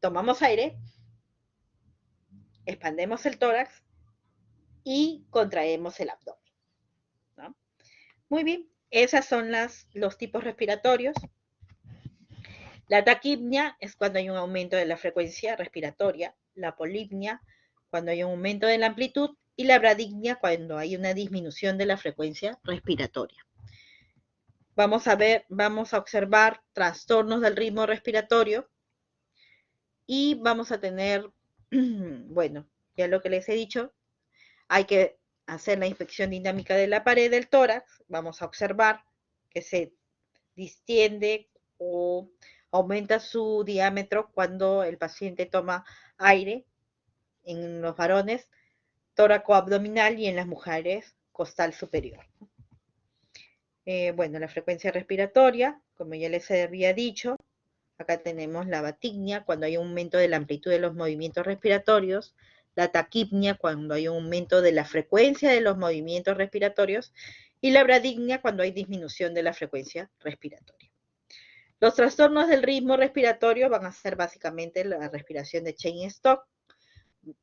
A: tomamos aire, expandemos el tórax y contraemos el abdomen, ¿no? Muy bien, esos son los tipos respiratorios. La taquipnia es cuando hay un aumento de la frecuencia respiratoria, la polipnia cuando hay un aumento de la amplitud, y la bradypnia cuando hay una disminución de la frecuencia respiratoria. Vamos a observar trastornos del ritmo respiratorio, y vamos a tener, bueno, ya lo que les he dicho, hay que hacer la inspección dinámica de la pared del tórax. Vamos a observar que se distiende o aumenta su diámetro cuando el paciente toma aire, en los varones tóraco-abdominal y en las mujeres costal superior. Bueno, la frecuencia respiratoria, como ya les había dicho, acá tenemos la batignia, cuando hay un aumento de la amplitud de los movimientos respiratorios, la taquipnia, cuando hay un aumento de la frecuencia de los movimientos respiratorios, y la bradypnia, cuando hay disminución de la frecuencia respiratoria. Los trastornos del ritmo respiratorio van a ser básicamente la respiración de Cheyne-Stokes.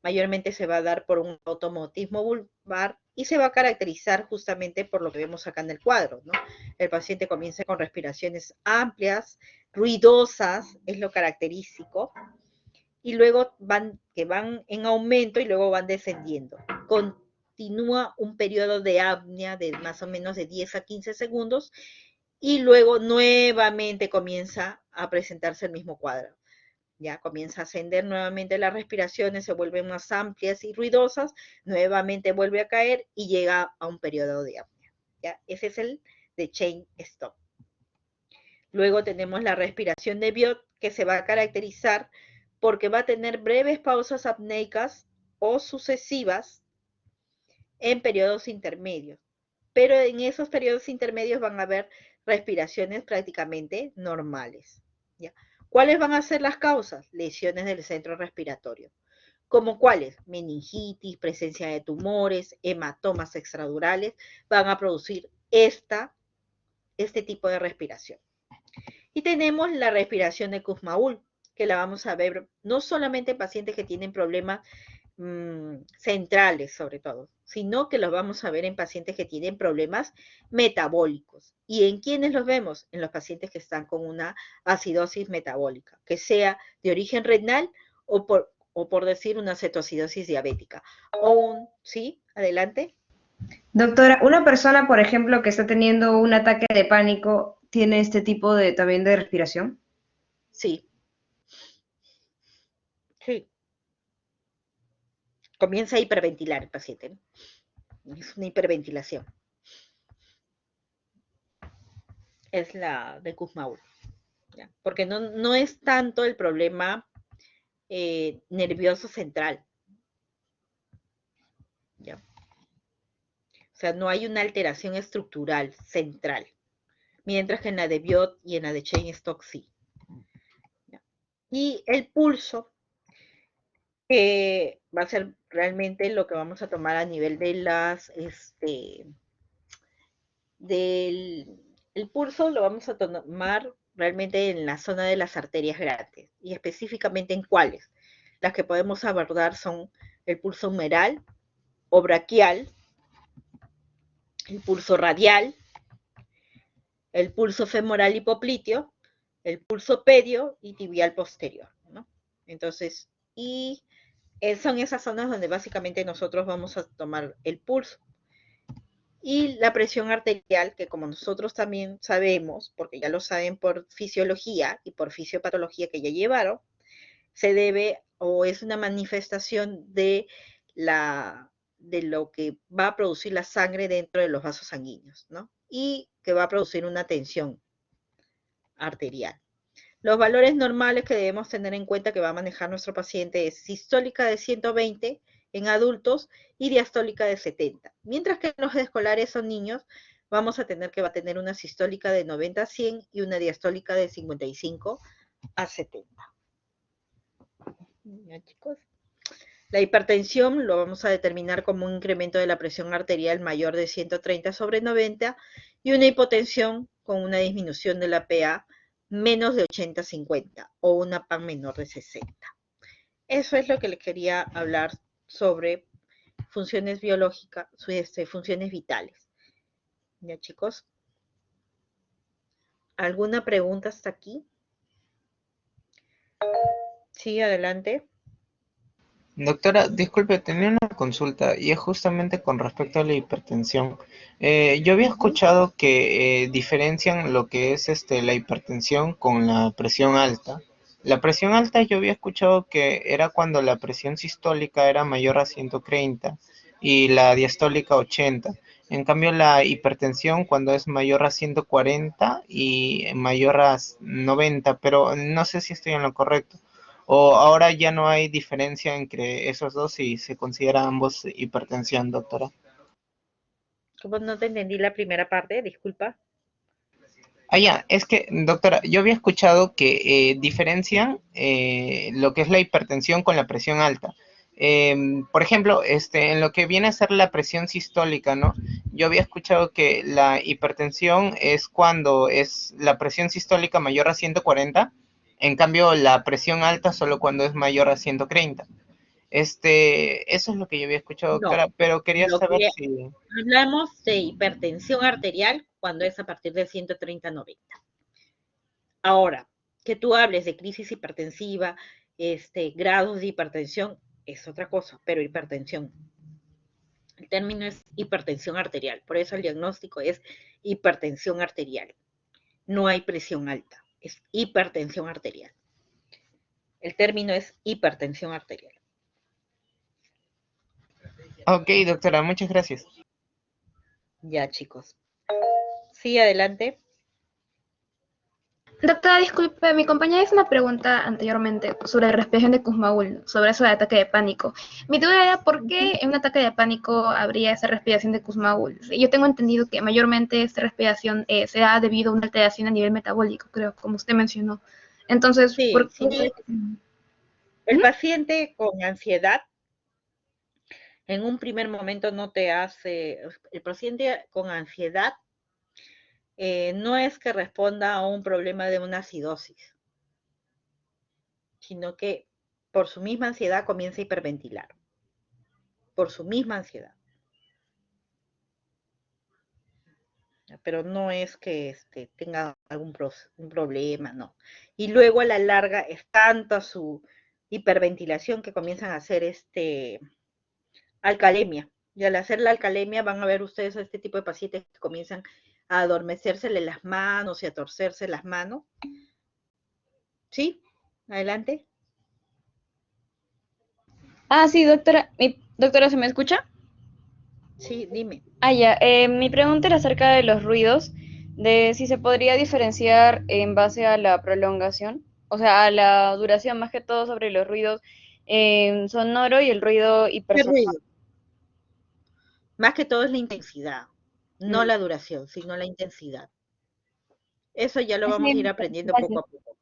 A: Mayormente se va a dar por un automatismo vulvar y se va a caracterizar justamente por lo que vemos acá en el cuadro, ¿no? El paciente comienza con respiraciones amplias, ruidosas, es lo característico, y luego van en aumento y luego van descendiendo. Continúa un periodo de apnea de más o menos de 10 a 15 segundos y luego nuevamente comienza a presentarse el mismo cuadro. Ya comienza a ascender nuevamente las respiraciones, se vuelven más amplias y ruidosas, nuevamente vuelve a caer y llega a un periodo de apnea. ¿Ya? Ese es el de Cheyne-Stokes. Luego tenemos la respiración de Biot, que se va a caracterizar porque va a tener breves pausas apneicas o sucesivas en periodos intermedios. Pero en esos periodos intermedios van a haber respiraciones prácticamente normales. ¿Ya? ¿Cuáles van a ser las causas? Lesiones del centro respiratorio. ¿Como cuáles? Meningitis, presencia de tumores, hematomas extradurales, van a producir este tipo de respiración. Y tenemos la respiración de Kussmaul, que la vamos a ver no solamente en pacientes que tienen problemas centrales sobre todo, sino que los vamos a ver en pacientes que tienen problemas metabólicos. ¿Y en quiénes los vemos? En los pacientes que están con una acidosis metabólica, que sea de origen renal o por decir una cetoacidosis diabética. ¿Sí? Adelante.
H: Doctora, una persona, por ejemplo, que está teniendo un ataque de pánico, ¿tiene este tipo de también de respiración?
A: Sí. Sí. Comienza a hiperventilar el paciente, ¿no? Es una hiperventilación. Es la de Kussmaul, ¿ya? Porque no es tanto el problema nervioso central, ¿ya? O sea, no hay una alteración estructural central, mientras que en la de Biot y en la de Cheyne-Stokes sí, ¿ya? Y el pulso va a ser realmente lo que vamos a tomar a nivel de el pulso lo vamos a tomar realmente en la zona de las arterias grandes, y específicamente en cuáles. Las que podemos abordar son el pulso humeral o braquial, el pulso radial, el pulso femoral hipopliteo, el pulso pedio y tibial posterior, ¿no? Entonces, son esas zonas donde básicamente nosotros vamos a tomar el pulso. Y la presión arterial, que como nosotros también sabemos, porque ya lo saben por fisiología y por fisiopatología que ya llevaron, se debe o es una manifestación de lo que va a producir la sangre dentro de los vasos sanguíneos, ¿no? Y que va a producir una tensión arterial. Los valores normales que debemos tener en cuenta que va a manejar nuestro paciente es sistólica de 120 en adultos y diastólica de 70. Mientras que en los escolares o niños vamos a tener que va a tener una sistólica de 90 a 100 y una diastólica de 55 a 70. Ya, chicos. La hipertensión lo vamos a determinar como un incremento de la presión arterial mayor de 130/90 y una hipotensión con una disminución de la PA menos de 80/50 o una PAN menor de 60. Eso es lo que les quería hablar sobre funciones biológicas, funciones vitales. ¿Ya, chicos? ¿Alguna pregunta hasta aquí? Sí, adelante.
D: Doctora, disculpe, tenía una consulta y es justamente con respecto a la hipertensión. Yo había escuchado que diferencian lo que es la hipertensión con la presión alta. La presión alta yo había escuchado que era cuando la presión sistólica era mayor a 130 y la diastólica 80. En cambio, la hipertensión cuando es mayor a 140 y mayor a 90, pero no sé si estoy en lo correcto. ¿O ahora ya no hay diferencia entre esos dos y se considera ambos hipertensión, doctora?
A: ¿Cómo no te entendí la primera parte? Disculpa.
D: Ya, es que, doctora, yo había escuchado que diferencian lo que es la hipertensión con la presión alta. Por ejemplo, en lo que viene a ser la presión sistólica, ¿no? Yo había escuchado que la hipertensión es cuando es la presión sistólica mayor a 140, en cambio la presión alta solo cuando es mayor a 130. Eso es lo que yo había escuchado,
A: No,
D: doctora, pero quería
A: lo
D: saber
A: que
D: si...
A: hablamos de hipertensión arterial cuando es a partir de 130/90. Ahora, que tú hables de crisis hipertensiva, grados de hipertensión, es otra cosa, pero hipertensión. El término es hipertensión arterial, por eso el diagnóstico es hipertensión arterial. No hay presión alta, es hipertensión arterial. El término es hipertensión arterial.
D: Ok, doctora, muchas gracias.
A: Ya, chicos. Sí, adelante.
G: Doctora, disculpe, mi compañera hizo una pregunta anteriormente sobre la respiración de Kussmaul, sobre eso de ataque de pánico. Mi duda era por qué en un ataque de pánico habría esa respiración de Kussmaul. Yo tengo entendido que mayormente esta respiración se da debido a una alteración a nivel metabólico, creo, como usted mencionó. Entonces,
A: Sí,
G: ¿por
A: sí.
G: qué?
A: El paciente con ansiedad en un primer momento no te hace, el paciente con ansiedad no es que responda a un problema de una acidosis, sino que por su misma ansiedad comienza a hiperventilar, por su misma ansiedad. Pero no es que tenga un problema, no. Y luego a la larga es tanta su hiperventilación que comienzan a hacer alcalemia. Y al hacer la alcalemia van a ver ustedes a este tipo de pacientes que comienzan a adormecérsele las manos y a torcerse las manos. ¿Sí? Adelante.
J: Sí, doctora. Doctora, ¿se me escucha?
A: Sí, dime.
J: Ya. Mi pregunta era acerca de los ruidos, de si se podría diferenciar en base a la prolongación, o sea, a la duración más que todo sobre los ruidos sonoro y el ruido
A: ¿Qué
J: hipersonoro.
A: ruido? Más que todo es la intensidad, no la duración, sino la intensidad. Eso ya lo vamos a ir aprendiendo poco a poco.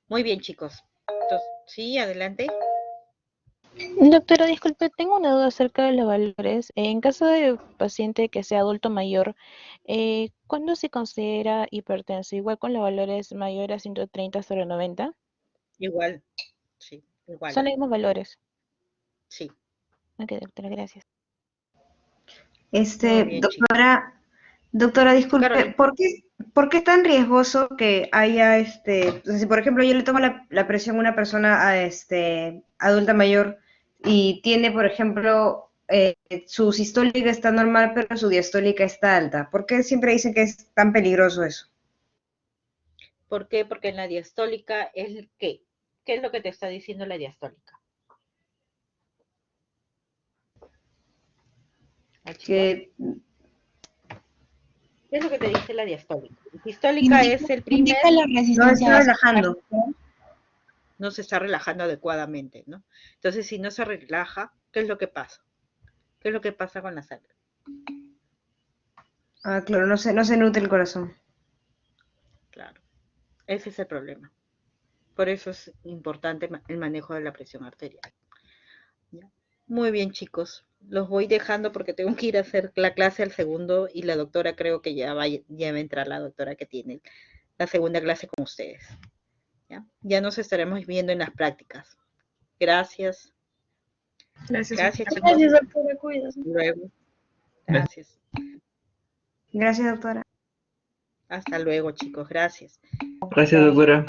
A: Muy bien, chicos. Entonces, sí, adelante.
B: Doctora, disculpe, tengo una duda acerca de los valores. En caso de paciente que sea adulto mayor, ¿cuándo se considera hipertenso? ¿Igual con los valores mayores a 130 sobre 90?
A: Igual, sí, igual.
B: Son los mismos valores.
A: Sí.
B: Ok, doctora, gracias.
A: Muy bien,
H: Doctora, disculpe,
A: Carolina.
H: ¿por qué es tan riesgoso que haya o sea, si por ejemplo yo le tomo la presión a una persona adulta mayor y tiene, por ejemplo, su sistólica está normal, pero su diastólica está alta? ¿Por qué siempre dicen que es tan peligroso eso?
A: ¿Por qué? Porque en la diastólica es ¿qué? ¿Qué es lo que te está diciendo la diastólica?
H: Que
A: ¿Qué es lo que te dice la diastólica? La sistólica es el primer...
H: indica la resistencia. No está relajando.
A: No se está relajando adecuadamente, ¿no? Entonces, si no se relaja, ¿qué es lo que pasa? ¿Qué es lo que pasa con la sangre?
H: Claro, no se nutre el corazón.
A: Claro, ese es el problema. Por eso es importante el manejo de la presión arterial. ¿Ya? Muy bien, chicos. Los voy dejando porque tengo que ir a hacer la clase al segundo y la doctora creo que ya va a entrar la doctora que tiene la segunda clase con ustedes. Ya nos estaremos viendo en las prácticas. Gracias.
C: Gracias,
A: chicos.
J: Gracias, doctora, cuídate.
A: Luego. Gracias.
H: Gracias, doctora.
A: Hasta luego, chicos. Gracias.
F: Gracias, doctora.